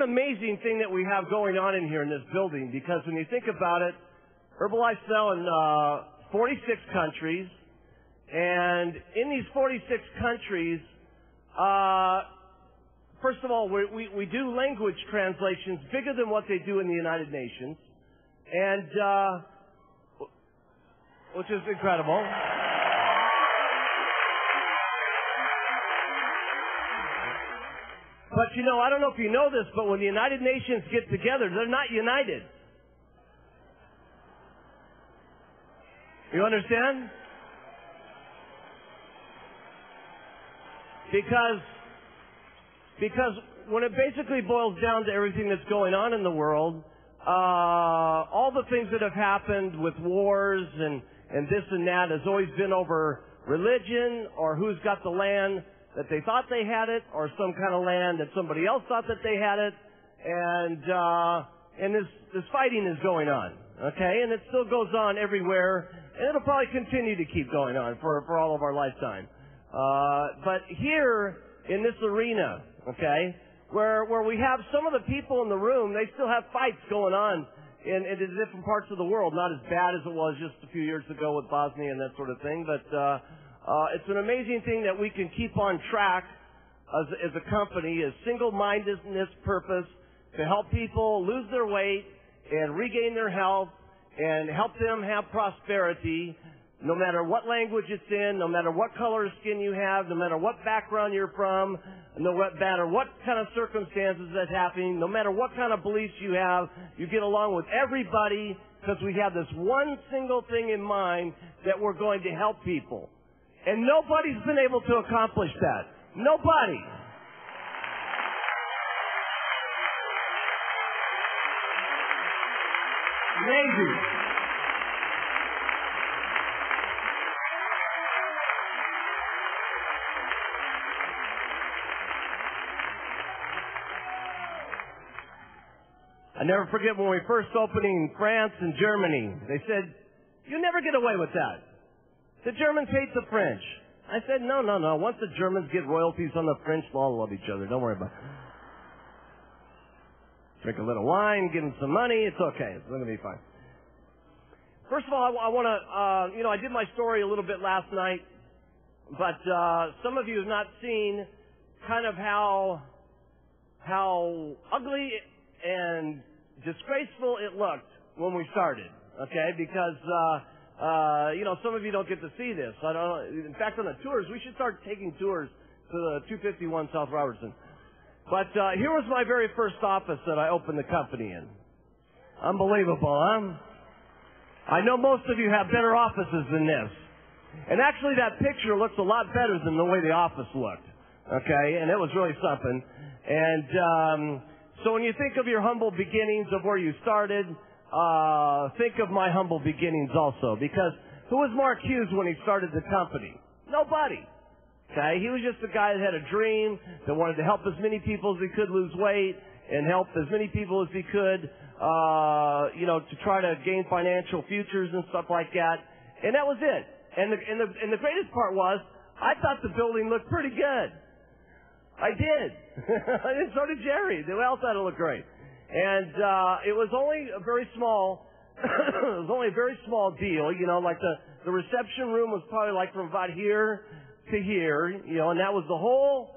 amazing thing that we have going on in here in this building, because when you think about it, Herbalife sell in 46 countries, and in these 46 countries, first of all, we do language translations bigger than what they do in the United Nations, and which is incredible. But you know, I don't know if you know this, but when the United Nations get together, they're not united. You understand? Because when it basically boils down to everything that's going on in the world, all the things that have happened with wars and this and that has always been over religion or who's got the land that they thought they had it, or some kind of land that somebody else thought that they had it, and this fighting is going on, okay? And it still goes on everywhere, and it'll probably continue to keep going on for all of our lifetime. But here in this arena, okay, where we have some of the people in the room, they still have fights going on in different parts of the world. Not as bad as it was just a few years ago with Bosnia and that sort of thing, but it's an amazing thing that we can keep on track as a company, as single-mindedness purpose to help people lose their weight and regain their health and help them have prosperity, no matter what language it's in, no matter what color of skin you have, no matter what background you're from, no matter what kind of circumstances that's happening, no matter what kind of beliefs you have, you get along with everybody because we have this one single thing in mind, that we're going to help people. And nobody's been able to accomplish that. Nobody. Amazing. I never forget when we first opened in France and Germany. They said, "You never get away with that. The Germans hate the French." I said, no. Once the Germans get royalties on the French, they'll all love each other. Don't worry about it. Drink a little wine, give them some money. It's okay. It's going to be fine. First of all, I want to, I did my story a little bit last night, but some of you have not seen kind of how ugly and disgraceful it looked when we started, okay? Because some of you don't get to see this. I don't know. In fact, on the tours, we should start taking tours to the 251 South Robertson. But here was my very first office that I opened the company in. Unbelievable, huh? I know most of you have better offices than this. And actually, that picture looks a lot better than the way the office looked. Okay? And it was really something. And so when you think of your humble beginnings of where you started, think of my humble beginnings also, because who was Mark Hughes when he started the company? Nobody. Okay? He was just a guy that had a dream, that wanted to help as many people as he could lose weight and help as many people as he could, to try to gain financial futures and stuff like that. And that was it. And the greatest part was, I thought the building looked pretty good. I did. And so did Jerry. They all thought it looked great. And it was only a very small deal, like the reception room was probably like from about here to here, and that was the whole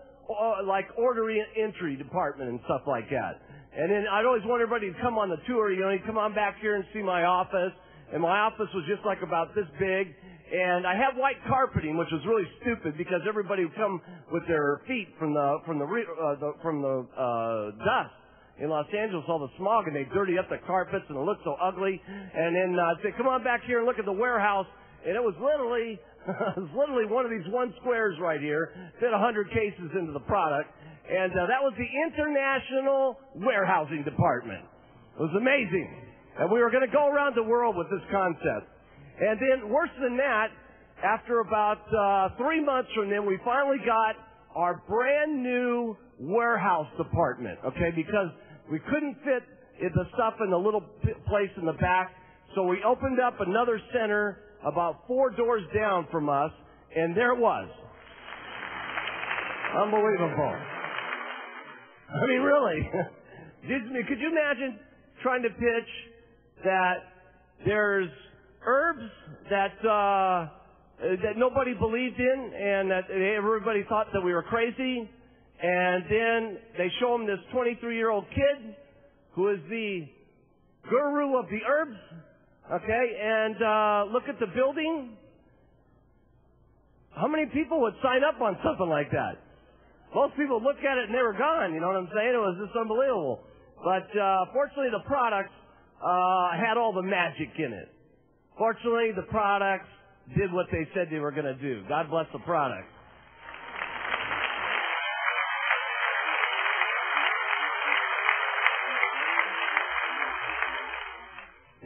order entry department and stuff like that. And then I'd always want everybody to come on the tour, you'd come on back here and see my office. And my office was just like about this big. And I have white carpeting, which was really stupid because everybody would come with their feet from the dust in Los Angeles, all the smog, and they dirty up the carpets, and it looked so ugly. And then I'd say, "Come on back here and look at the warehouse." And it was literally one of these one squares right here, fit 100 cases into the product, and that was the International Warehousing Department. It was amazing, and we were going to go around the world with this concept. And then, worse than that, after about 3 months from then, we finally got our brand new warehouse department, okay, because we couldn't fit the stuff in the little place in the back, so we opened up another center about 4 doors down from us, and there it was. Unbelievable. I mean, really. Could you imagine trying to pitch that there's herbs that nobody believed in and that everybody thought that we were crazy, and then they show them this 23-year-old kid who is the guru of the herbs, okay, and look at the building. How many people would sign up on something like that? Most people look at it and they were gone, you know what I'm saying? It was just unbelievable. But fortunately, the products had all the magic in it. Fortunately, the products did what they said they were going to do. God bless the products.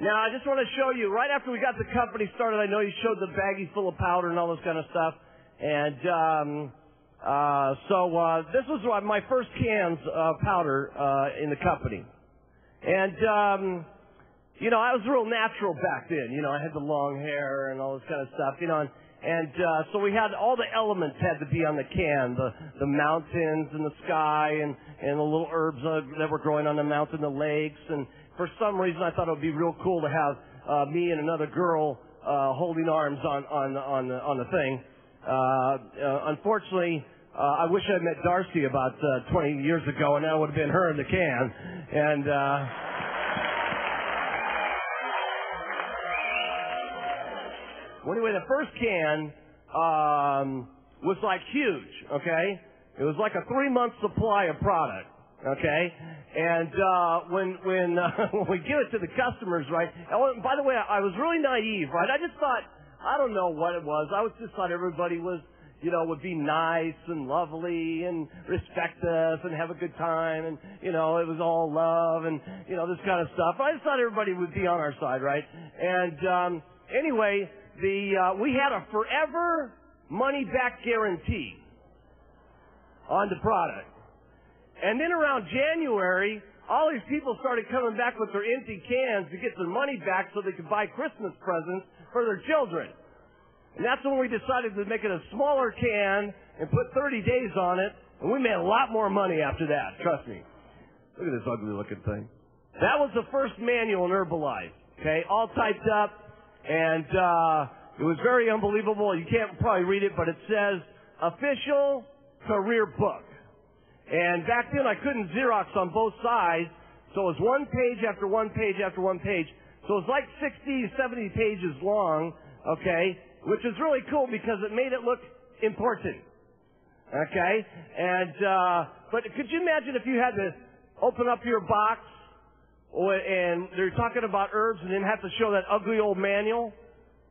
Now, I just want to show you, right after we got the company started, I know you showed the baggie full of powder and all this kind of stuff. And so this was my first cans of powder in the company. And, you know, I was real natural back then. You know, I had the long hair and all this kind of stuff, you know. And so we had all the elements had to be on the can, the mountains and the sky and the little herbs that were growing on the mountain, the lakes. And for some reason, I thought it would be real cool to have me and another girl holding arms on the thing. Unfortunately, I wish I had met Darcy about 20 years ago, and that would have been her in the can. And well, anyway, the first can was like huge. Okay, it was like a 3-month supply of product. Okay, and when we give it to the customers, right? And by the way, I was really naive, right? I just thought, I don't know what it was. I just thought everybody was, you know, would be nice and lovely and respect us and have a good time, and you know, it was all love and you know, this kind of stuff. I just thought everybody would be on our side, right? And anyway, we had a forever money back guarantee on the product. And then around January, all these people started coming back with their empty cans to get their money back so they could buy Christmas presents for their children. And that's when we decided to make it a smaller can and put 30 days on it, and we made a lot more money after that, trust me. Look at this ugly looking thing. That was the first manual in Herbalife, okay, all typed up, and it was very unbelievable. You can't probably read it, but it says, official career book. And back then I couldn't Xerox on both sides, so it was one page after one page after one page. So it was like 60, 70 pages long, okay, which is really cool because it made it look important, okay? And, but could you imagine if you had to open up your box and they're talking about herbs and then have to show that ugly old manual?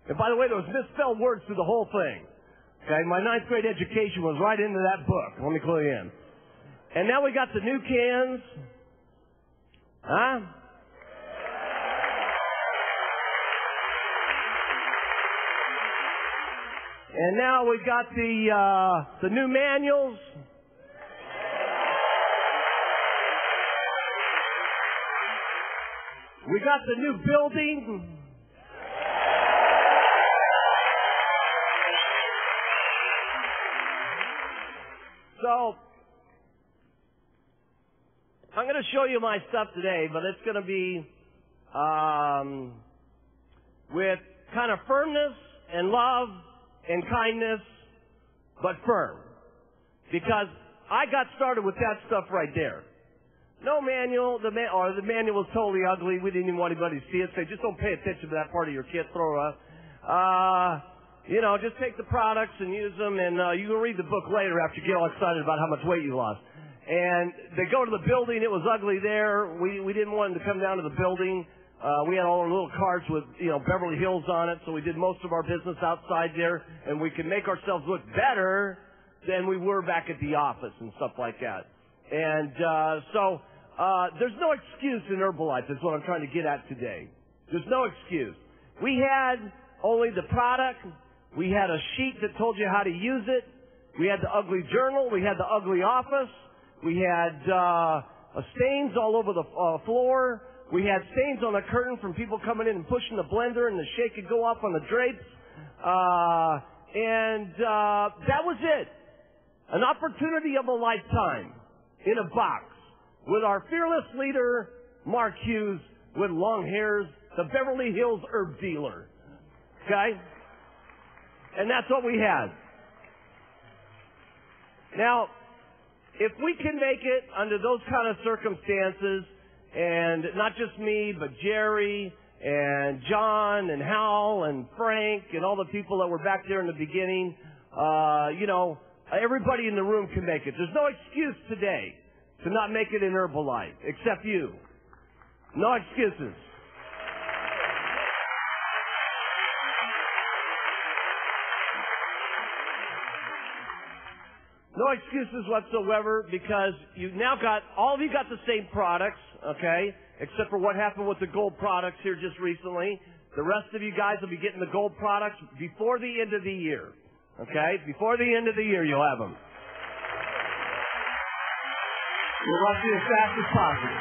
And by the way, there was misspelled words through the whole thing. Okay, my 9th grade education was right into that book, let me clue you in. And now we got the new cans. Huh? And now we got the new manuals. We got the new building. So I'm going to show you my stuff today, but it's going to be with kind of firmness and love and kindness, but firm. Because I got started with that stuff right there. No manual, the manual was totally ugly. We didn't even want anybody to see it. So just don't pay attention to that part of your kit. Throw it up. You know, just take the products and use them, and you can read the book later after you get all excited about how much weight you lost. And they go to the building. It was ugly there. We didn't want them to come down to the building. We had all our little cards with, you know, Beverly Hills on it, so we did most of our business outside there, and we could make ourselves look better than we were back at the office and stuff like that. And so there's no excuse in Herbalife is what I'm trying to get at today. There's no excuse. We had only the product. We had a sheet that told you how to use it. We had the ugly journal. We had the ugly office. We had stains all over the floor. We had stains on the curtain from people coming in and pushing the blender, and the shake would go off on the drapes. And that was it. An opportunity of a lifetime in a box. with our fearless leader, Mark Hughes, with long hairs, the Beverly Hills herb dealer. Okay? And that's what we had. Now, if we can make it under those kind of circumstances, and not just me, but Jerry and John and Hal and Frank and all the people that were back there in the beginning, everybody in the room can make it. There's no excuse today to not make it in Herbalife, except you. No excuses. No excuses whatsoever, because all of you got the same products, okay? Except for what happened with the gold products here just recently. The rest of you guys will be getting the gold products before the end of the year, okay? Before the end of the year, you'll have them. We'll rush you as fast as possible.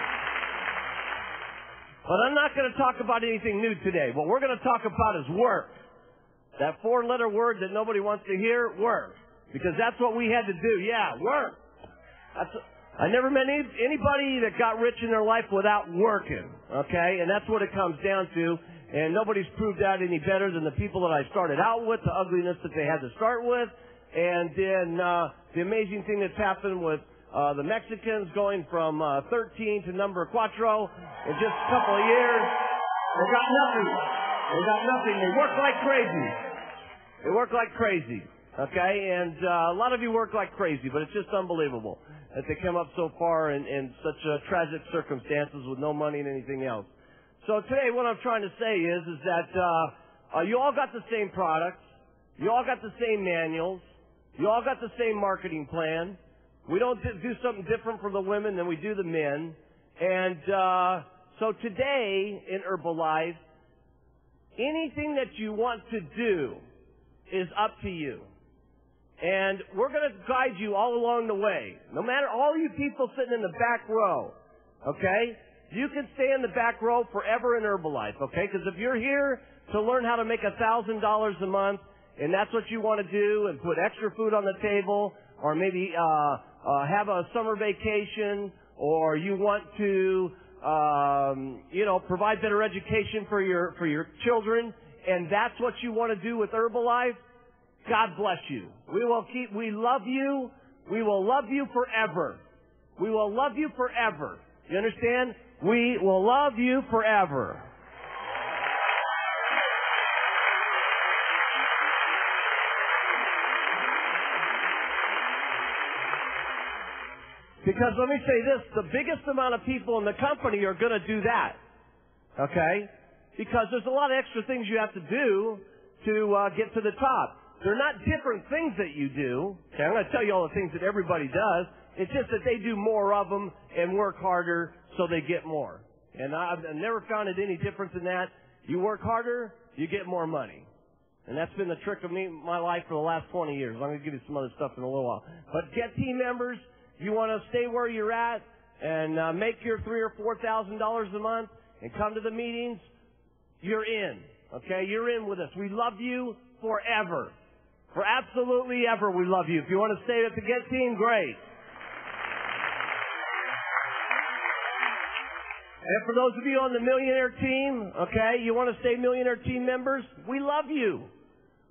But I'm not going to talk about anything new today. What we're going to talk about is work. That 4-letter word that nobody wants to hear, work. Because that's what we had to do. Yeah, work. I never met anybody that got rich in their life without working, okay? And that's what it comes down to. And nobody's proved that any better than the people that I started out with, the ugliness that they had to start with. And then the amazing thing that's happened with the Mexicans going from 13 to number cuatro in just a couple of years. They got nothing. They got nothing. They work like crazy. They work like crazy. Okay, and a lot of you work like crazy, but it's just unbelievable that they come up so far in such tragic circumstances with no money and anything else. So today what I'm trying to say is that you all got the same products, you all got the same manuals, you all got the same marketing plan. We don't do something different for the women than we do the men. And so today in Herbalife, anything that you want to do is up to you. And we're going to guide you all along the way. No matter, all you people sitting in the back row, okay? You can stay in the back row forever in Herbalife, okay? Because if you're here to learn how to make $1,000 a month, and that's what you want to do, and put extra food on the table, or maybe have a summer vacation, or you want to, provide better education for your children, and that's what you want to do with Herbalife, God bless you. We love you. We will love you forever. We will love you forever. You understand? We will love you forever. Because let me say this, the biggest amount of people in the company are going to do that. Okay? Because there's a lot of extra things you have to do to get to the top. They're not different things that you do. Okay, I'm going to tell you all the things that everybody does. It's just that they do more of them and work harder so they get more. And I've never found it any different than that. You work harder, you get more money. And that's been the trick of my life for the last 20 years. I'm going to give you some other stuff in a little while. But get team members. You want to stay where you're at and make your $3,000 or $4,000 a month and come to the meetings. You're in. Okay, you're in with us. We love you forever. For absolutely ever, we love you. If you want to stay with the Get Team, great. And for those of you on the Millionaire Team, okay, you want to stay Millionaire Team members, we love you.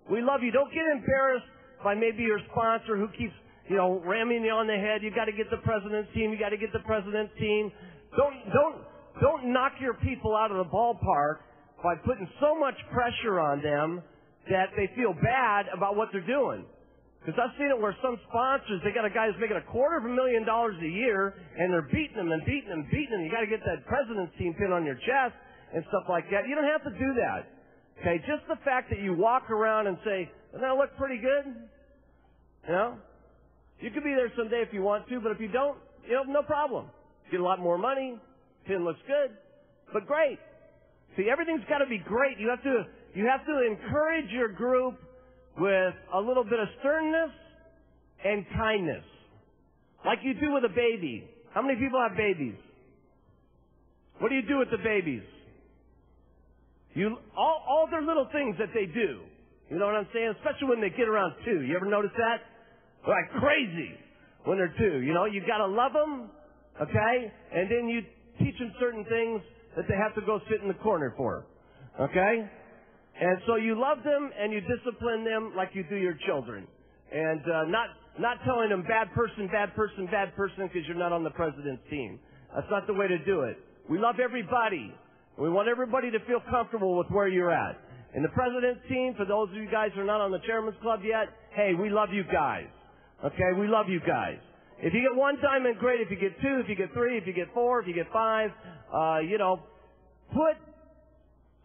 We love you. Don't get embarrassed by maybe your sponsor who keeps, ramming you on the head. You got to get the President's Team. You got to get the President's Team. Don't knock your people out of the ballpark by putting so much pressure on them that they feel bad about what they're doing. Because I've seen it where some sponsors, they got a guy who's making $250,000 a year, and they're beating him and beating him and beating him. You got to get that President's Team pin on your chest and stuff like that. You don't have to do that. Okay, just the fact that you walk around and say, doesn't that look pretty good? You could be there someday if you want to, but if you don't, no problem. Get a lot more money, pin looks good, but great. See, everything's got to be great. You have to encourage your group with a little bit of sternness and kindness. Like you do with a baby. How many people have babies? What do you do with the babies? All their little things that they do. You know what I'm saying? Especially when they get around 2. You ever notice that? They're like crazy when they're 2. You got to love them, okay? And then you teach them certain things that they have to go sit in the corner for, okay? And so you love them and you discipline them like you do your children. And not telling them bad person, bad person, bad person because you're not on the president's team. That's not the way to do it. We love everybody. We want everybody to feel comfortable with where you're at. And the president's team, for those of you guys who are not on the chairman's club yet, hey, we love you guys. Okay, we love you guys. If you get one diamond, great. If you get two, if you get three, if you get four, if you get five,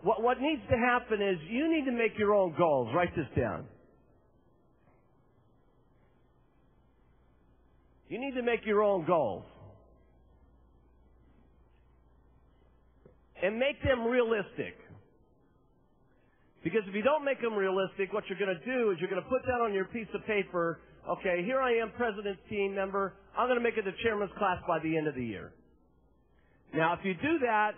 what needs to happen is you need to make your own goals. Write this down. You need to make your own goals. And make them realistic. Because if you don't make them realistic, what you're going to do is you're going to put down on your piece of paper, okay, here I am, president's team member. I'm going to make it the chairman's class by the end of the year. Now, if you do that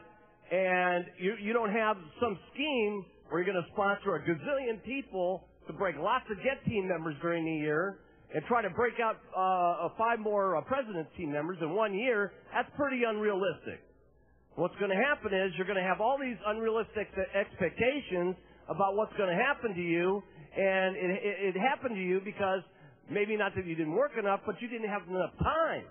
and you don't have some scheme where you're going to sponsor a gazillion people to break lots of get team members during the year and try to break out 5 more president's team members in 1 year, that's pretty unrealistic. What's going to happen is you're going to have all these unrealistic expectations about what's going to happen to you, and it happened to you because maybe not that you didn't work enough, but you didn't have enough time.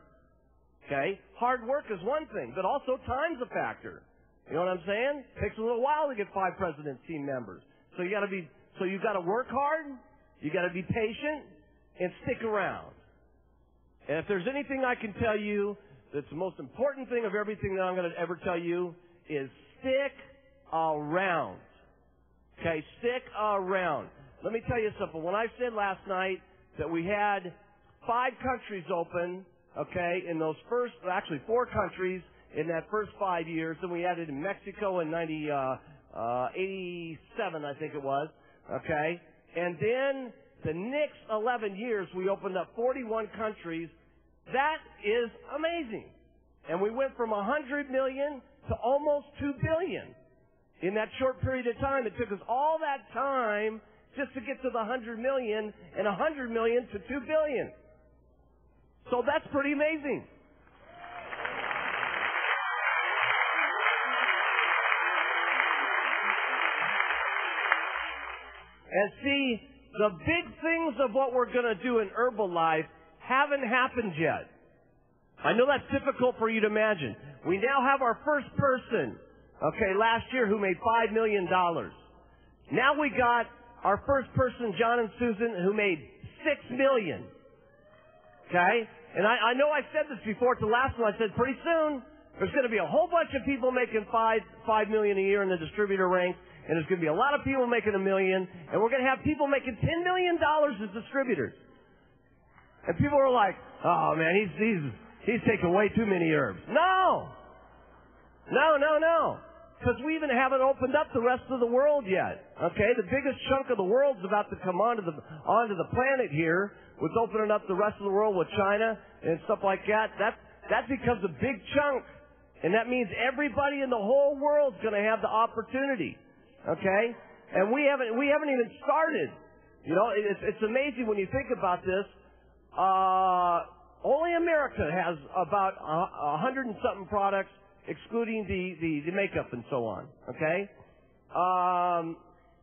Okay? Hard work is one thing, but also time's a factor. You know what I'm saying? It takes a little while to get 5 president's team members. So you got to work hard, you got to be patient, and stick around. And if there's anything I can tell you that's the most important thing of everything that I'm going to ever tell you is stick around. Okay, stick around. Let me tell you something. When I said last night that we had 5 countries open, okay, in those first, actually 4 countries in that first 5 years, and we added in Mexico in 87, I think it was, okay, and then the next 11 years we opened up 41 countries. That is amazing. And we went from 100 million to almost 2 billion. In that short period of time, it took us all that time just to get to the 100 million and 100 million to 2 billion. So that's pretty amazing. And see, the big things of what we're going to do in Herbalife haven't happened yet. I know that's difficult for you to imagine. We now have our first person, okay, last year who made $5 million. Now we got our first person, John and Susan, who made $6 million. Okay? And I know I said this before at the last one. I said pretty soon there's going to be a whole bunch of people making $5 million a year in the distributor ranks, and there's going to be a lot of people making $1 million, and we're going to have people making $10 million as distributors. And people are like, oh man, he's taking way too many herbs. No! Because we even haven't opened up the rest of the world yet. Okay? The biggest chunk of the world's about to come onto the planet here with opening up the rest of the world with China and stuff like that. That becomes a big chunk. And that means everybody in the whole world's going to have the opportunity. Okay? And we haven't even started. You know, it's amazing when you think about this. Only America has about 100 and something products, excluding the makeup and so on. Okay?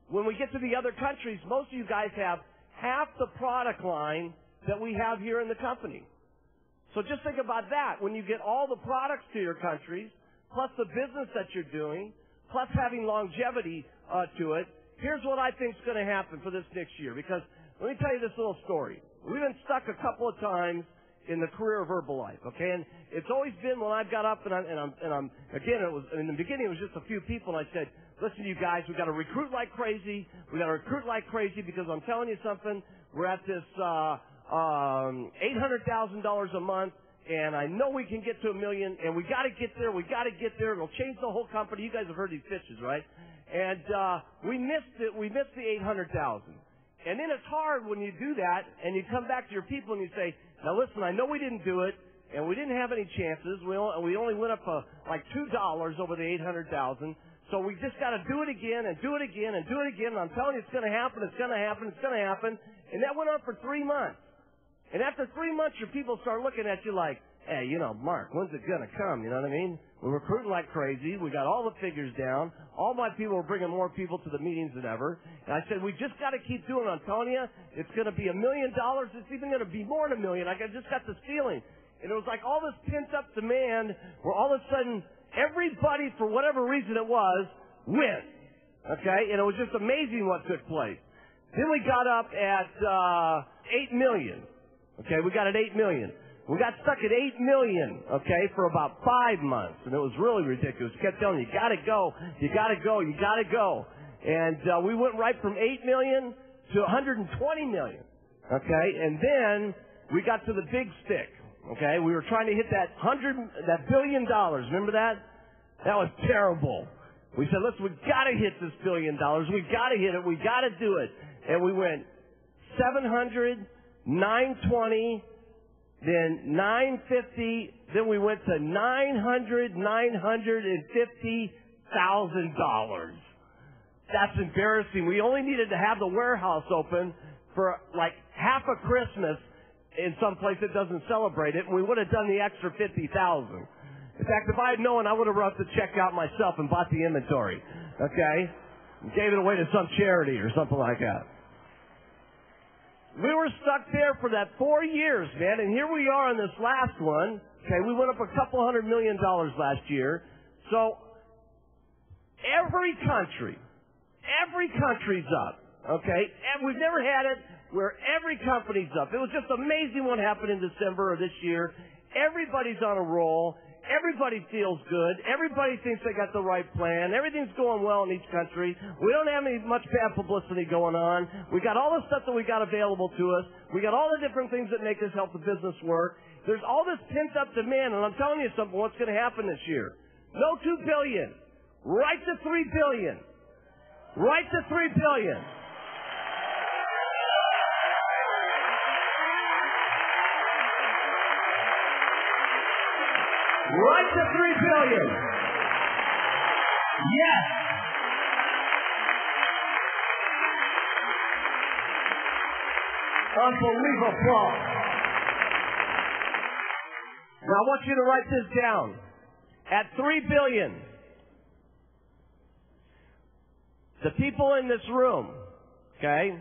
When we get to the other countries, most of you guys have half the product line that we have here in the company. So just think about that. When you get all the products to your countries, plus the business that you're doing, plus having longevity to it, here's what I think is going to happen for this next year. Because let me tell you this little story. We've been stuck a couple of times in the career of Herbalife, okay? And it's always been when I've got up and I'm again, it was in the beginning it was just a few people, and I said, listen, you guys, we've got to recruit like crazy. We've got to recruit like crazy because I'm telling you something. We're at this $800,000 a month, and I know we can get to $1 million, and we got to get there. We got to get there. It'll change the whole company. You guys have heard these pitches, right? And we missed it. We missed the $800,000. And then it's hard when you do that, and you come back to your people and you say, now listen, I know we didn't do it, and we didn't have any chances. We only went up like $2 over the $800,000. So we just got to do it again and do it again and do it again. And I'm telling you, it's going to happen. It's going to happen. It's going to happen. And that went on for 3 months. And after 3 months, your people start looking at you like, hey, Mark, when's it going to come? You know what I mean? We're recruiting like crazy. We got all the figures down. All my people are bringing more people to the meetings than ever. And I said, we just got to keep doing it, Antonia. It's going to be $1 million. It's even going to be more than $1 million. I just got this feeling. And it was like all this pent-up demand where all of a sudden everybody, for whatever reason it was, went. Okay? And it was just amazing what took place. Then we got up at $8 million. Okay? We got at $8 million. We got stuck at $8 million, okay, for about 5 months. And it was really ridiculous. We kept telling you, you got to go, you got to go, you got to go. And we went right from $8 million to $120 million, okay? And then we got to the big stick, okay? We were trying to hit that $1 billion. Remember that? That was terrible. We said, listen, we got to hit this $1 billion. We got to hit it. We got to do it. And we went 700, 920, then 950, then we went to $950,000. That's embarrassing. We only needed to have the warehouse open for like half a Christmas in some place that doesn't celebrate it, and we would have done the extra 50,000. In fact, if I had known, I would have wrote the check out myself and bought the inventory. Okay? And gave it away to some charity or something like that. We were stuck there for that 4 years, man, and here we are on this last one. Okay, we went up a couple $100 million last year. So every country's up, okay? And we've never had it where every company's up. It was just amazing what happened in December of this year. Everybody's on a roll. Everybody feels good. Everybody thinks they got the right plan. Everything's going well in each country. We don't have much bad publicity going on. We got all the stuff that we got available to us. We got all the different things that make us help the business work. There's all this pent-up demand, and I'm telling you something, what's going to happen this year. No $2 billion. Right to $3 billion. Right to $3 billion. Right to $3 billion. Yes. Unbelievable. Now I want you to write this down. At $3 billion, the people in this room, okay,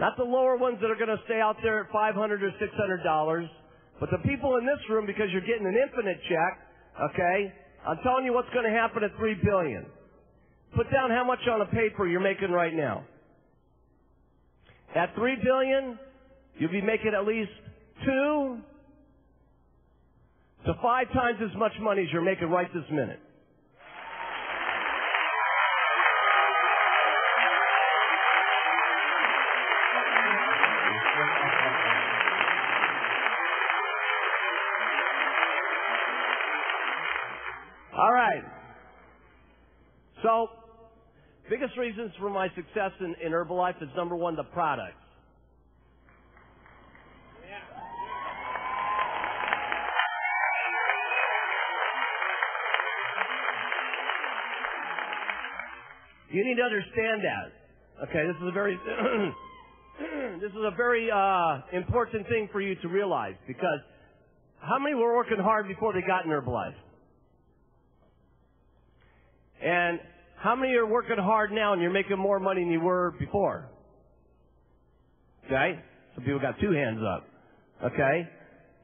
not the lower ones that are going to stay out there at $500 or $600, but the people in this room, because you're getting an infinite check, okay, I'm telling you what's going to happen at $3 billion. Put down how much on a paper you're making right now. At $3 billion, you'll be making at least 2 to 5 times as much money as you're making right this minute. All right. So, biggest reasons for my success in Herbalife is number one, the products. You need to understand that. Okay, this is a very important thing for you to realize, because how many were working hard before they got in Herbalife? And how many are working hard now and you're making more money than you were before? Okay? Some people got 2 hands up. Okay?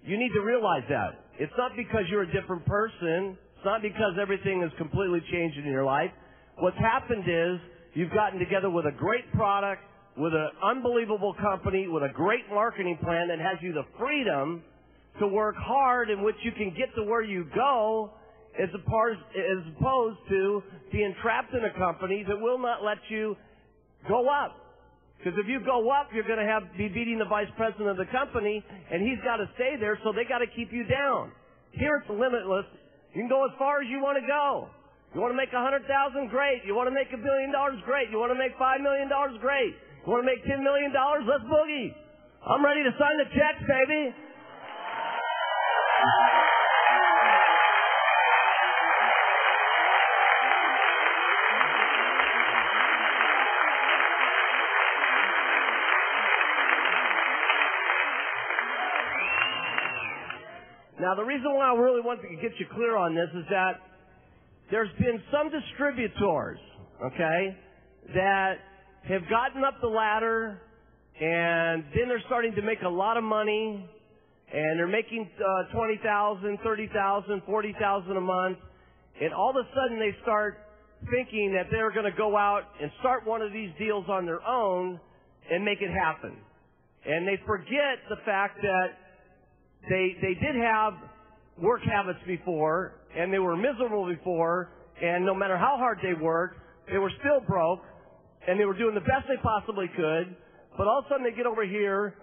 You need to realize that. It's not because you're a different person. It's not because everything has completely changed in your life. What's happened is you've gotten together with a great product, with an unbelievable company, with a great marketing plan that has you the freedom to work hard, in which you can get to where you go, as opposed to being trapped in a company that will not let you go up. Because if you go up, you're going to be beating the vice president of the company, and he's got to stay there, so they got to keep you down. Here it's limitless. You can go as far as you want to go. You want to make $100,000? Great. You want to make $1 billion? Great. You want to make $5 million? Great. You want to make $10 million? Let's boogie. I'm ready to sign the checks, baby. Now, the reason why I really want to get you clear on this is that there's been some distributors, okay, that have gotten up the ladder, and then they're starting to make a lot of money, and they're making $20,000, $30,000, $40,000 a month, and all of a sudden they start thinking that they're going to go out and start one of these deals on their own and make it happen. And they forget the fact that they did have work habits before, and they were miserable before, and no matter how hard they worked, they were still broke, and they were doing the best they possibly could, but all of a sudden they get over here,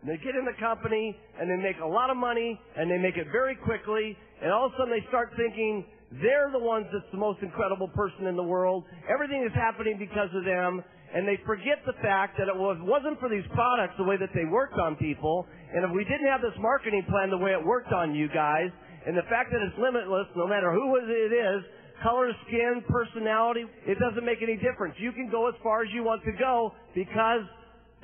and they get in the company, and they make a lot of money, and they make it very quickly, and all of a sudden they start thinking they're the ones that's the most incredible person in the world. Everything is happening because of them, and they forget the fact that it wasn't for these products the way that they worked on people, and if we didn't have this marketing plan the way it worked on you guys, and the fact that it's limitless, no matter who it is, color, skin, personality, it doesn't make any difference. You can go as far as you want to go because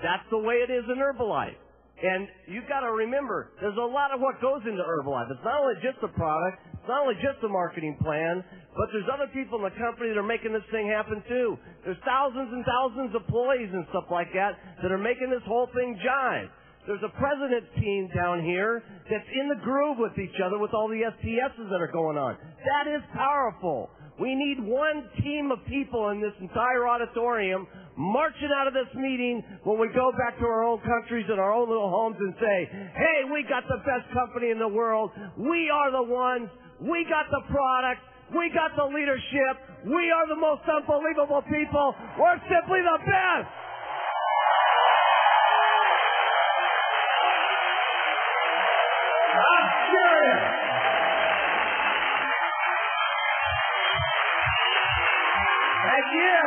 that's the way it is in Herbalife. And you've got to remember, there's a lot of what goes into Herbalife. It's not only just the product, it's not only just the marketing plan, but there's other people in the company that are making this thing happen too. There's thousands and thousands of employees and stuff like that are making this whole thing jive. There's a president's team down here that's in the groove with each other with all the STSs that are going on. That is powerful. We need one team of people in this entire auditorium marching out of this meeting when we go back to our own countries and our own little homes and say, hey, we got the best company in the world. We are the ones. We got the product. We got the leadership. We are the most unbelievable people. We're simply the best. I'm serious. Thank you.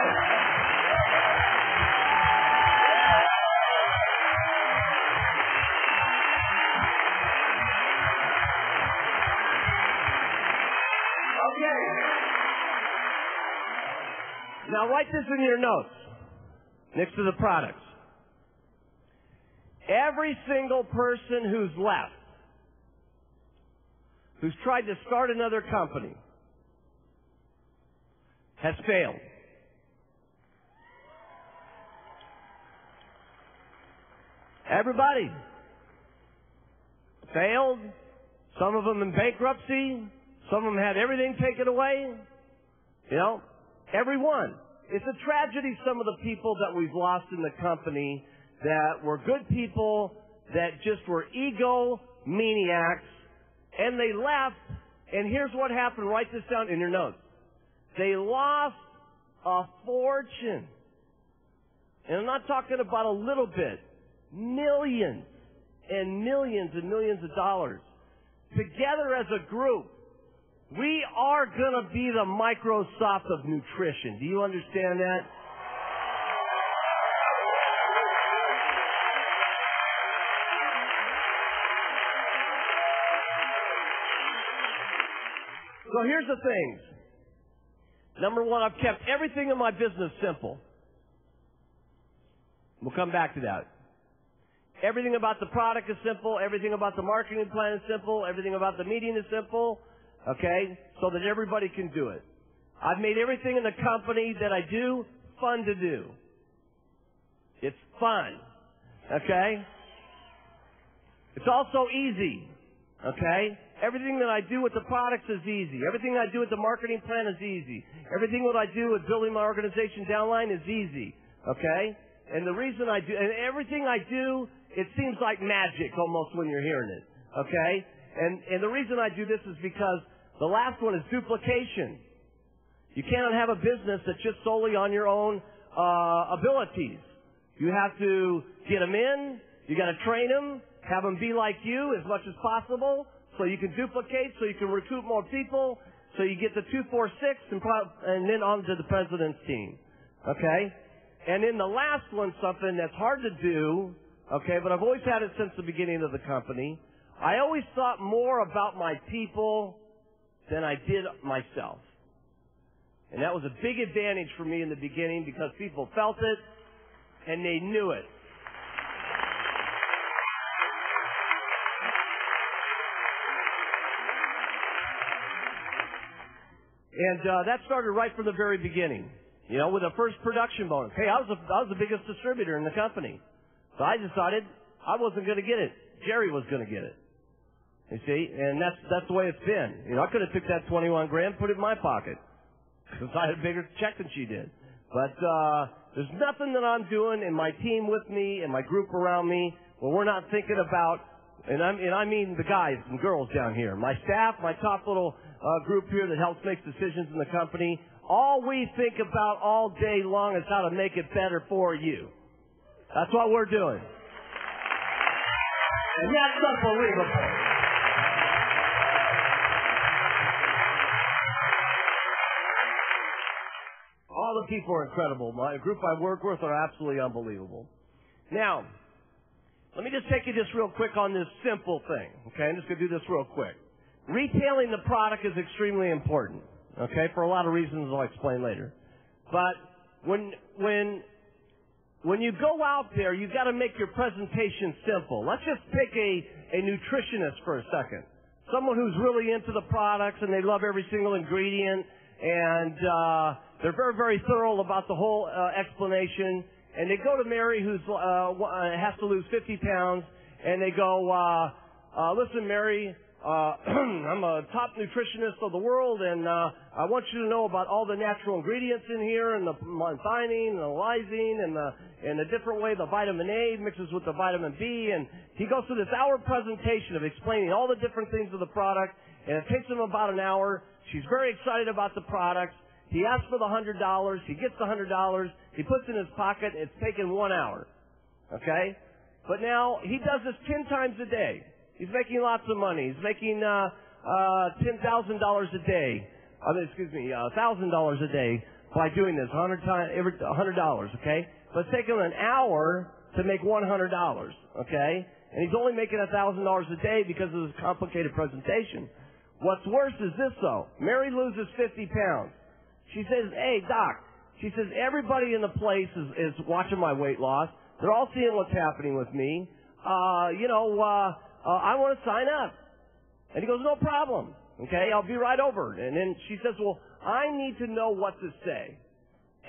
Okay. Now write this in your notes next to the products. Every single person who's left, who's tried to start another company, has failed. Everybody failed. Some of them in bankruptcy. Some of them had everything taken away. You know, everyone. It's a tragedy, some of the people that we've lost in the company that were good people that just were ego maniacs, and they left, and here's what happened. Write this down in your notes. They lost a fortune. And I'm not talking about a little bit. Millions and millions and millions of dollars. Together as a group, we are going to be the Microsoft of nutrition. Do you understand that? So here's the things. Number one, I've kept everything in my business simple. We'll come back to that. Everything about the product is simple. Everything about the marketing plan is simple. Everything about the meeting is simple. Okay? So that everybody can do it. I've made everything in the company that I do fun to do. It's fun. Okay? It's also easy. Okay? Everything that I do with the products is easy. Everything I do with the marketing plan is easy. Everything what I do with building my organization downline is easy. Okay? And the reason I do, and everything I do, it seems like magic almost when you're hearing it. Okay? And the reason I do this is because the last one is duplication. You cannot have a business that's just solely on your own abilities. You have to get them in. You got to train them, have them be like you as much as possible, so you can duplicate, so you can recruit more people, so you get the 2, 4, 6, and then on to the president's team. Okay? And then the last one, something that's hard to do, okay, but I've always had it since the beginning of the company. I always thought more about my people than I did myself. And that was a big advantage for me in the beginning because people felt it and they knew it. And that started right from the very beginning, you know, with the first production bonus. Hey, I was the biggest distributor in the company. So I decided I wasn't going to get it. Jerry was going to get it. You see? And that's the way it's been. You know, I could have took that 21 grand, put it in my pocket, because I had a bigger check than she did. But there's nothing that I'm doing, and my team with me, and my group around me, when we're not thinking about, and I mean the guys and girls down here, my staff, my top little group here that helps make decisions in the company. All we think about all day long is how to make it better for you. That's what we're doing. And that's unbelievable. All the people are incredible. My group I work with are absolutely unbelievable. Now, let me just take you just real quick on this simple thing. Okay, I'm just going to do this real quick. Retailing the product is extremely important. Okay, for a lot of reasons I'll explain later. But when you go out there, you've got to make your presentation simple. Let's just pick a nutritionist for a second. Someone who's really into the products and they love every single ingredient and they're very, very thorough about the whole explanation. And they go to Mary, who's has to lose 50 pounds, and they go, listen, Mary, I'm a top nutritionist of the world, and I want you to know about all the natural ingredients in here, and the methionine, and the lysine, and the different way the vitamin A mixes with the vitamin B. And he goes through this hour presentation of explaining all the different things of the product, and it takes him about an hour. She's very excited about the products. He asks for the $100. He gets the $100. He puts it in his pocket. It's taken 1 hour. Okay? But now he does this 10 times a day. He's making lots of money. He's making $10,000 a day. $1,000 a day by doing this. $100. Okay? But it's taking him an hour to make $100. Okay? And he's only making $1,000 a day because of this complicated presentation. What's worse is this, though. Mary loses 50 pounds. She says, hey, Doc, she says, everybody in the place is watching my weight loss. They're all seeing what's happening with me. I want to sign up. And he goes, no problem. Okay, I'll be right over. And then she says, well, I need to know what to say.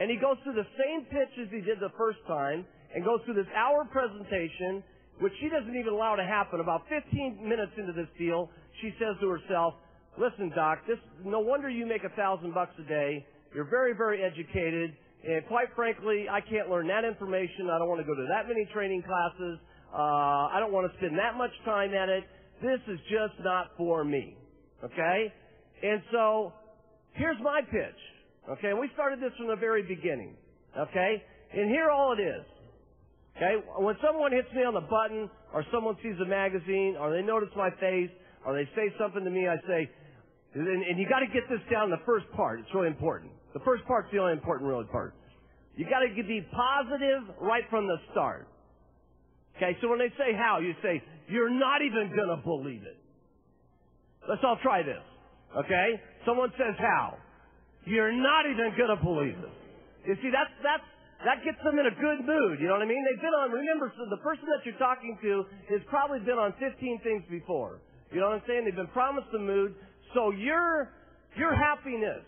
And he goes through the same pitch as he did the first time and goes through this hour presentation, which she doesn't even allow to happen. About 15 minutes into this deal, she says to herself, listen, Doc, no wonder you make $1,000 a day. You're very, very educated. And quite frankly, I can't learn that information. I don't want to go to that many training classes. I don't want to spend that much time at it. This is just not for me. Okay? And so, here's my pitch. Okay? We started this from the very beginning. Okay? And here all it is. Okay? When someone hits me on the button, or someone sees a magazine, or they notice my face, or they say something to me, I say, and you got to get this down the first part. It's really important. The first part's the only important really part. You got to be positive right from the start. Okay, so when they say how, you say, you're not even going to believe it. Let's all try this. Okay? Someone says how. You're not even going to believe it. You see, that gets them in a good mood. You know what I mean? They've been on, remember, so the person that you're talking to has probably been on 15 things before. You know what I'm saying? They've been promised a mood. So your happiness,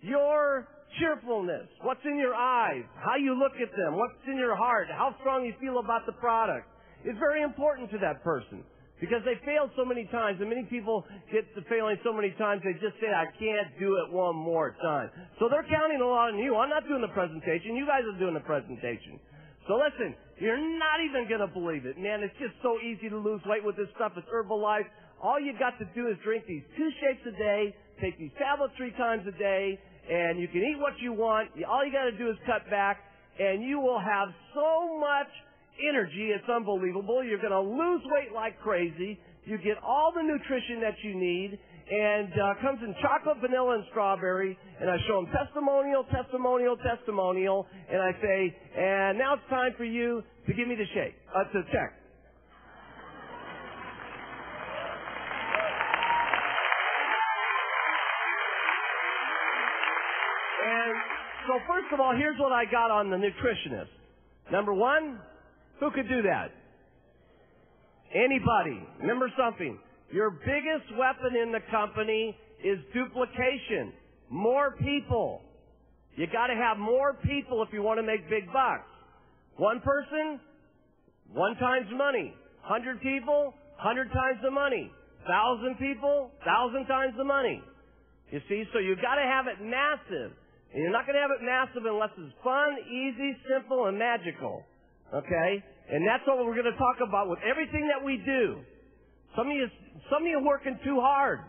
your cheerfulness, what's in your eyes, how you look at them, what's in your heart, how strong you feel about the product is very important to that person because they failed so many times, and many people get to failing so many times they just say, I can't do it one more time. So they're counting a lot on you. I'm not doing the presentation. You guys are doing the presentation. So listen, you're not even going to believe it. Man, it's just so easy to lose weight with this stuff. It's Herbalife. All you got to do is drink these 2 shakes a day, take these tablets 3 times a day, and you can eat what you want. All you got to do is cut back, and you will have so much energy. It's unbelievable. You're going to lose weight like crazy. You get all the nutrition that you need, and comes in chocolate, vanilla, and strawberry. And I show them testimonial, and I say, and now it's time for you to give me the shake, to check. And so first of all, here's what I got on the nutritionist. Number 1, who could do that? Anybody. Remember something. Your biggest weapon in the company is duplication. More people. You got to have more people if you want to make big bucks. One person, 1 times money. 100 people, 100 times the money. 1,000 people, 1,000 times the money. You see, so you've got to have it massive. And you're not going to have it massive unless it's fun, easy, simple, and magical. Okay? And that's what we're going to talk about with everything that we do. Some of you are working too hard.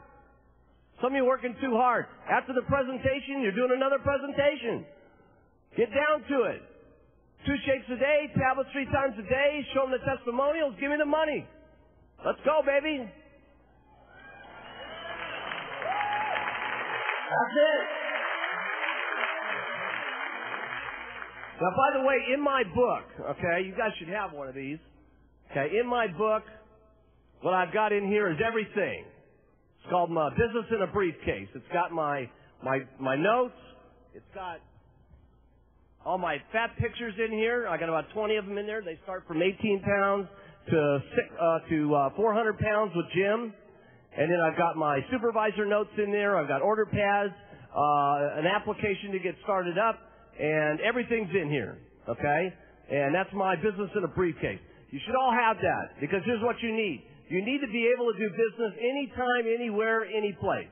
Some of you are working too hard. After the presentation, you're doing another presentation. Get down to it. 2 shakes a day, tablets 3 times a day, show them the testimonials, give me the money. Let's go, baby. That's it. Now, by the way, in my book, okay, you guys should have one of these. Okay, in my book, what I've got in here is everything. It's called my Business in a Briefcase. It's got my notes. It's got all my fat pictures in here. I got about 20 of them in there. They start from 18 pounds to 400 pounds with Jim. And then I've got my supervisor notes in there. I've got order pads, an application to get started up, and everything's in here. Okay? And that's my Business in a Briefcase. You should all have that, because here's what you need. You need to be able to do business anytime, anywhere, any place.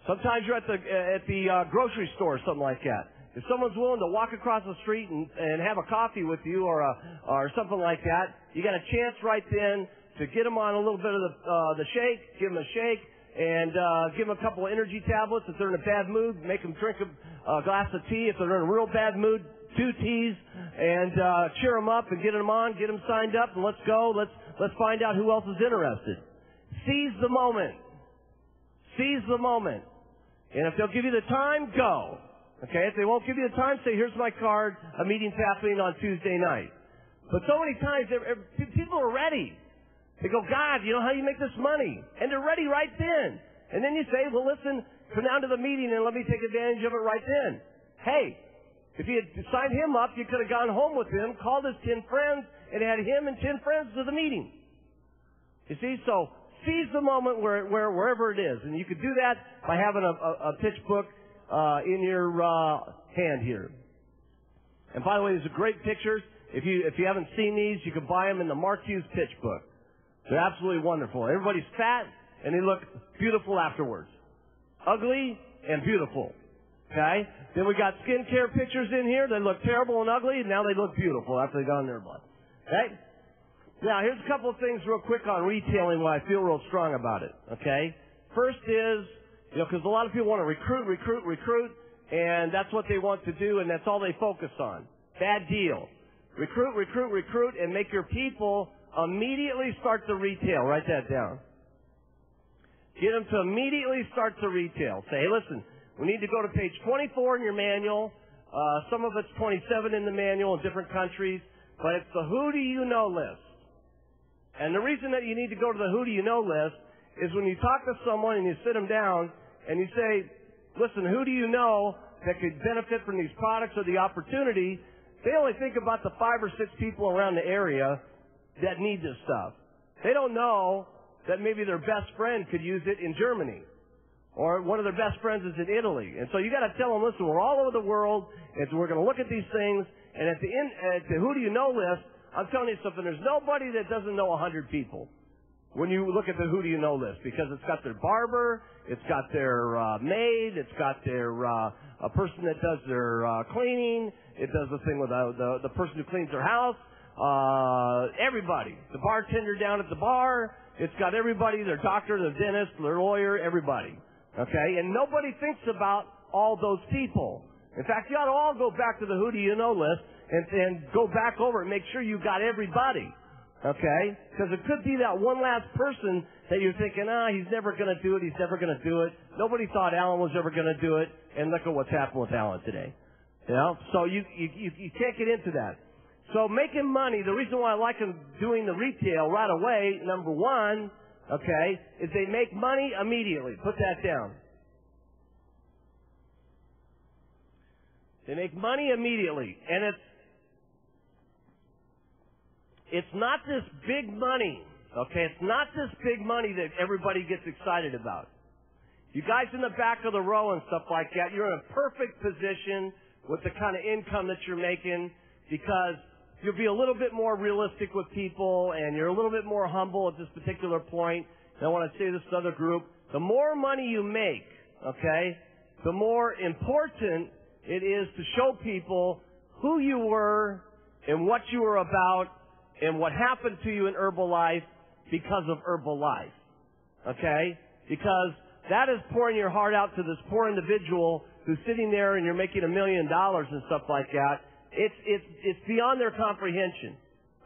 Sometimes you're at the grocery store or something like that. If someone's willing to walk across the street and have a coffee with you or something like that, you got a chance right then to get them on a little bit of the shake, give them a shake, and give them a couple of energy tablets. If they're in a bad mood, make them drink a glass of tea. If they're in a real bad mood, 2 teas, and cheer them up and get them on, get them signed up, and let's go. Let's find out who else is interested. Seize the moment. Seize the moment. And if they'll give you the time, go. Okay? If they won't give you the time, say, here's my card. A meeting's happening on Tuesday night. But so many times, people are ready. They go, God, you know how you make this money? And they're ready right then. And then you say, well, listen, come down to the meeting and let me take advantage of it right then. Hey, if you had signed him up, you could have gone home with him, called his 10 friends, and had him and 10 friends to the meeting. You see, so seize the moment wherever it is. And you could do that by having a pitch book in your hand here. And by the way, these are great pictures. If you haven't seen these, you can buy them in the Mark Hughes pitch book. They're absolutely wonderful. Everybody's fat, and they look beautiful afterwards. Ugly and beautiful. Okay? Then we got skincare pictures in here. They look terrible and ugly, and now they look beautiful after they got on their blood. Okay? Now, here's a couple of things real quick on retailing why I feel real strong about it. Okay? First is, because a lot of people want to recruit, and that's what they want to do, and that's all they focus on. Bad deal. Recruit, and make your people immediately start to retail. Write that down. Get them to immediately start to retail. Say, hey, listen, we need to go to page 24 in your manual. Some of it's 27 in the manual in different countries, but it's the who do you know list. And the reason that you need to go to the who do you know list is when you talk to someone and you sit them down and you say, listen, who do you know that could benefit from these products or the opportunity? They only think about the 5 or 6 people around the area that need this stuff. They don't know that maybe their best friend could use it in Germany, or one of their best friends is in Italy. And so you got to tell them, listen, we're all over the world, and so we're going to look at these things, and at the end, at the who do you know list, I'm telling you something, there's nobody that doesn't know 100 people when you look at the who do you know list, because it's got their barber, it's got their maid, it's got their a person that does their cleaning, it does the thing with the person who cleans their house, everybody, the bartender down at the bar, it's got everybody, their doctor, their dentist, their lawyer, everybody. Okay? And nobody thinks about all those people. In fact, you ought to all go back to the who do you know list and go back over and make sure you got everybody. Okay? Because it could be that one last person that you're thinking, he's never going to do it, he's never going to do it. Nobody thought Alan was ever going to do it, and look at what's happened with Alan today. You know? So you can't get into that. So making money, the reason why I like them doing the retail right away, number one, okay, is they make money immediately. Put that down. They make money immediately. And it's not this big money, okay? It's not this big money that everybody gets excited about. You guys in the back of the row and stuff like that, you're in a perfect position with the kind of income that you're making because you'll be a little bit more realistic with people and you're a little bit more humble at this particular point. And I want to say this to the other group. The more money you make, okay, the more important it is to show people who you were and what you were about and what happened to you in Herbalife because of Herbalife, okay? Because that is pouring your heart out to this poor individual who's sitting there and you're making $1 million and stuff like that. It's beyond their comprehension,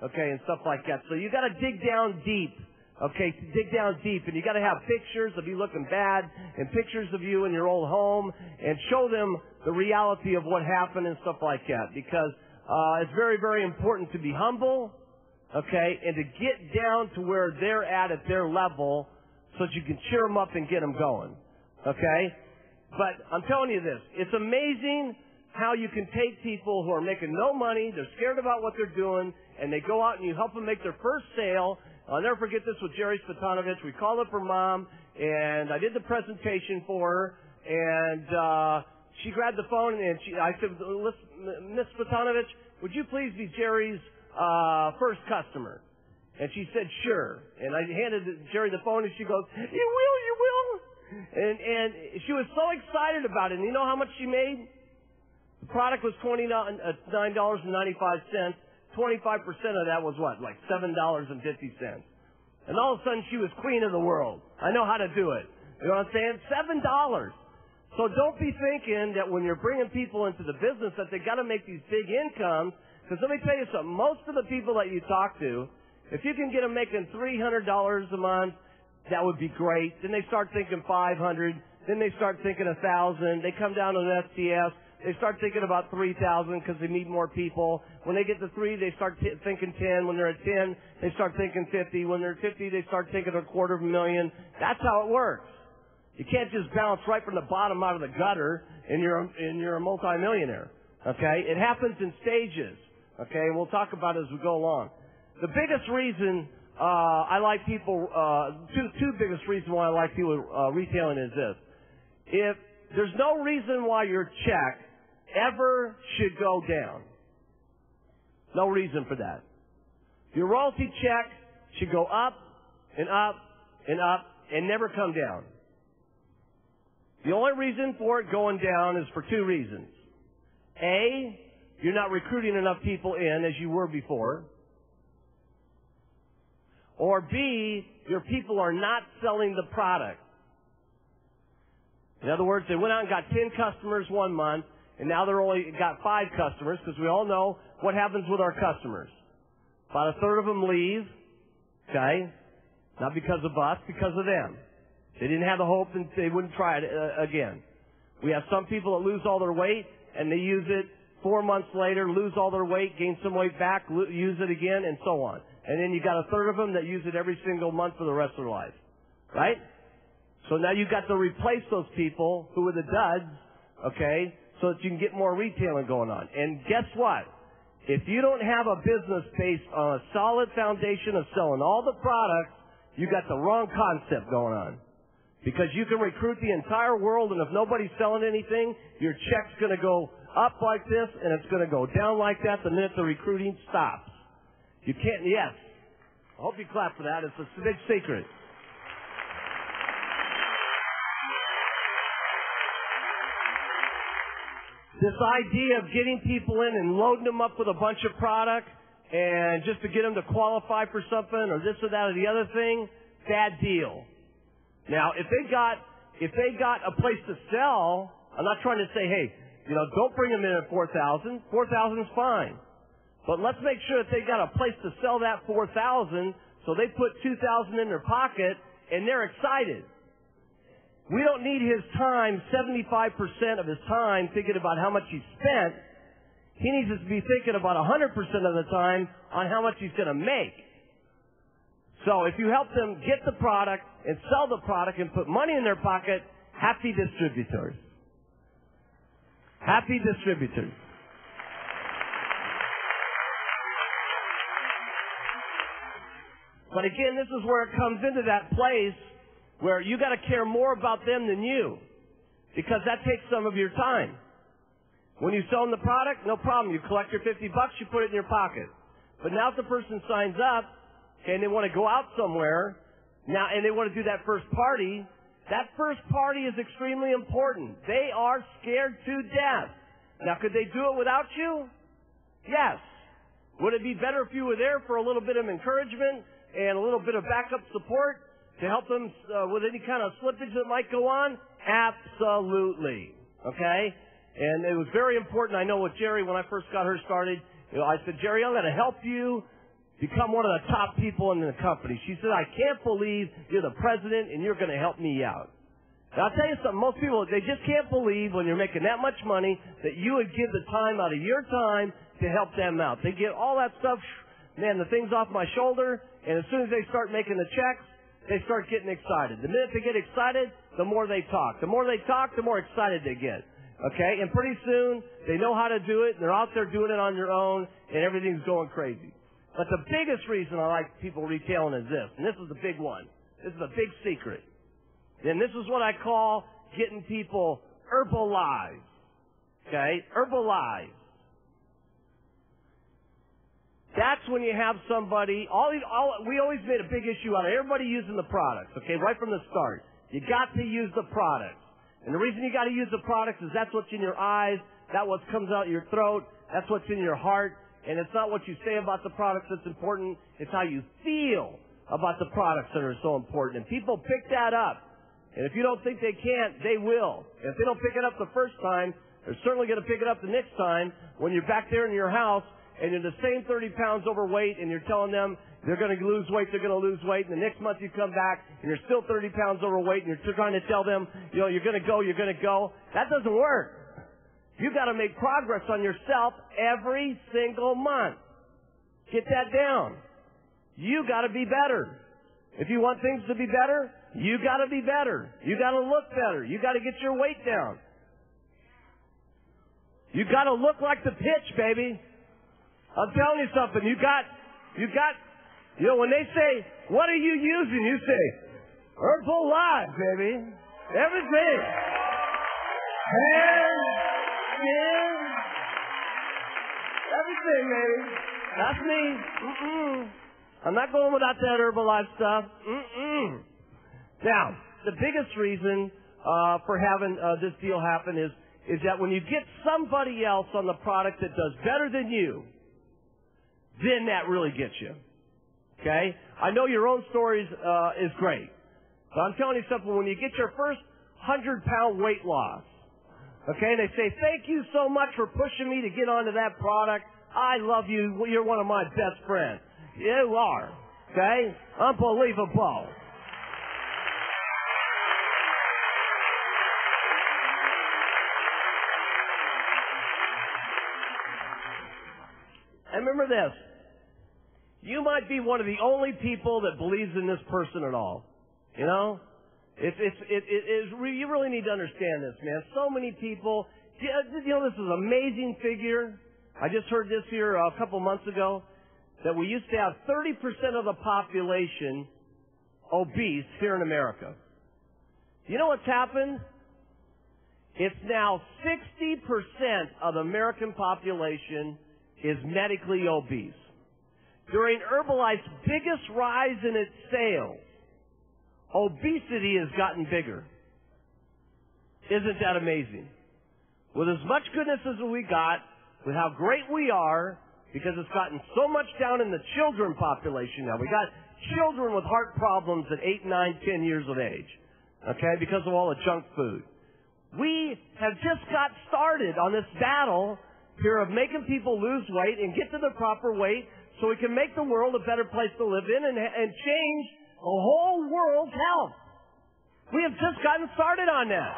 okay, and stuff like that. So you got to dig down deep, okay, dig down deep, and you got to have pictures of you looking bad and pictures of you in your old home and show them the reality of what happened and stuff like that because it's very, very important to be humble, okay, and to get down to where they're at their level so that you can cheer them up and get them going, okay? But I'm telling you this, it's amazing how you can take people who are making no money, they're scared about what they're doing, and they go out and you help them make their first sale. I'll never forget this with Jerry Spatanovich. We called up her mom, and I did the presentation for her, and she grabbed the phone, and I said, Miss Spatanovich, would you please be Jerry's first customer? And she said, sure. And I handed Jerry the phone, and she goes, you will. And she was so excited about it. And you know how much she made? The product was $29.95. 25% of that was what? Like $7.50. And all of a sudden, she was queen of the world. I know how to do it. You know what I'm saying? $7. So don't be thinking that when you're bringing people into the business that they got to make these big incomes. Because let me tell you something. Most of the people that you talk to, if you can get them making $300 a month, that would be great. Then they start thinking $500. Then they start thinking $1,000. They come down to an STS. They start thinking about $3,000 because they need more people. When they get to 3, they start thinking 10. When they're at 10, they start thinking 50. When they're at 50, they start thinking $250,000. That's how it works. You can't just bounce right from the bottom out of the gutter and you're a multimillionaire. Okay? It happens in stages. Okay? And we'll talk about it as we go along. The biggest reason I like people, two biggest reasons why I like people retailing is this. If there's no reason why your check ever should go down. No reason for that. Your royalty check should go up and up and up and never come down. The only reason for it going down is for 2 reasons. A, you're not recruiting enough people in as you were before. Or B, your people are not selling the product. In other words, they went out and got 10 customers one month, and now they're only got 5 customers, because we all know what happens with our customers. About a third of them leave, okay? Not because of us, because of them. They didn't have the hope and they wouldn't try it again. We have some people that lose all their weight, and they use it 4 months later, lose all their weight, gain some weight back, use it again, and so on. And then you got a third of them that use it every single month for the rest of their life. Right? So now you've got to replace those people who are the duds, okay, so that you can get more retailing going on. And guess what? If you don't have a business based on a solid foundation of selling all the products, you got the wrong concept going on. Because you can recruit the entire world, and if nobody's selling anything, your check's going to go up like this, and it's going to go down like that the minute the recruiting stops. You can't, yes. I hope you clap for that. It's a big secret. This idea of getting people in and loading them up with a bunch of product and just to get them to qualify for something or this or that or the other thing, bad deal. Now, if they got a place to sell, I'm not trying to say, hey, don't bring them in at 4,000. 4,000 is fine. But let's make sure that they got a place to sell that 4,000, so they put 2,000 in their pocket and they're excited. We don't need his time, 75% of his time, thinking about how much he spent. He needs to be thinking about 100% of the time on how much he's going to make. So if you help them get the product and sell the product and put money in their pocket, happy distributors. Happy distributors. But again, this is where it comes into that place where you got to care more about them than you, because that takes some of your time. When you sell them the product, no problem. You collect your $50, you put it in your pocket. But now if the person signs up, okay, and they want to go out somewhere, now, and they want to do that first party, that first party is extremely important. They are scared to death. Now, could they do it without you? Yes. Would it be better if you were there for a little bit of encouragement and a little bit of backup support to help them with any kind of slippage that might go on? Absolutely. Okay? And it was very important. I know with Jerry, when I first got her started, I said, Jerry, I'm going to help you become one of the top people in the company. She said, I can't believe you're the president and you're going to help me out. And I'll tell you something, most people, they just can't believe when you're making that much money that you would give the time out of your time to help them out. They get all that stuff, man, the thing's off my shoulder, and as soon as they start making the checks, they start getting excited. The minute they get excited, the more they talk. The more they talk, the more excited they get. Okay? And pretty soon, they know how to do it, and they're out there doing it on their own, and everything's going crazy. But the biggest reason I like people retailing is this, and this is the big one. This is a big secret. And this is what I call getting people herbalized. Okay? Herbalized. That's when you have somebody, we always made a big issue out of everybody using the products, okay, right from the start. You got to use the products. And the reason you got to use the products is that's what's in your eyes, that's what comes out your throat, that's what's in your heart, and it's not what you say about the products that's important, it's how you feel about the products that are so important. And people pick that up. And if you don't think they can't, they will. And if they don't pick it up the first time, they're certainly going to pick it up the next time when you're back there in your house and you're the same 30 pounds overweight and you're telling them they're going to lose weight, they're going to lose weight, and the next month you come back and you're still 30 pounds overweight and you're trying to tell them, you know, you're going to go. That doesn't work. You've got to make progress on yourself every single month. Get that down. You got to be better. If you want things to be better, you got to be better. You got to look better. You got to get your weight down. You got to look like the pitch, baby. I'm telling you something. You got, you know, when they say, what are you using? You say, Herbalife, baby. Everything. Everything, baby. That's me. I'm not going without that Herbalife stuff. Now, the biggest reason for having this deal happen is that when you get somebody else on the product that does better than you, then that really gets you. Okay? I know your own stories is great. But I'm telling you something, when you get your first 100-pound weight loss, okay, and they say, thank you so much for pushing me to get onto that product. I love you. You're one of my best friends. You are. Okay? Unbelievable. And remember this. You might be one of the only people that believes in this person at all. You know? You really need to understand this, man. So many people, you know, this is an amazing figure. I just heard this here a couple months ago, that we used to have 30% of the population obese here in America. You know what's happened? It's now 60% of the American population is medically obese. During Herbalife's biggest rise in its sales, obesity has gotten bigger. Isn't that amazing? With as much goodness as we got, with how great we are, because it's gotten so much down in the children population now. We got children with heart problems at 8, 9, 10 years of age, okay, because of all the junk food. We have just got started on this battle here of making people lose weight and get to the proper weight so we can make the world a better place to live in and change the whole world's health. We have just gotten started on that.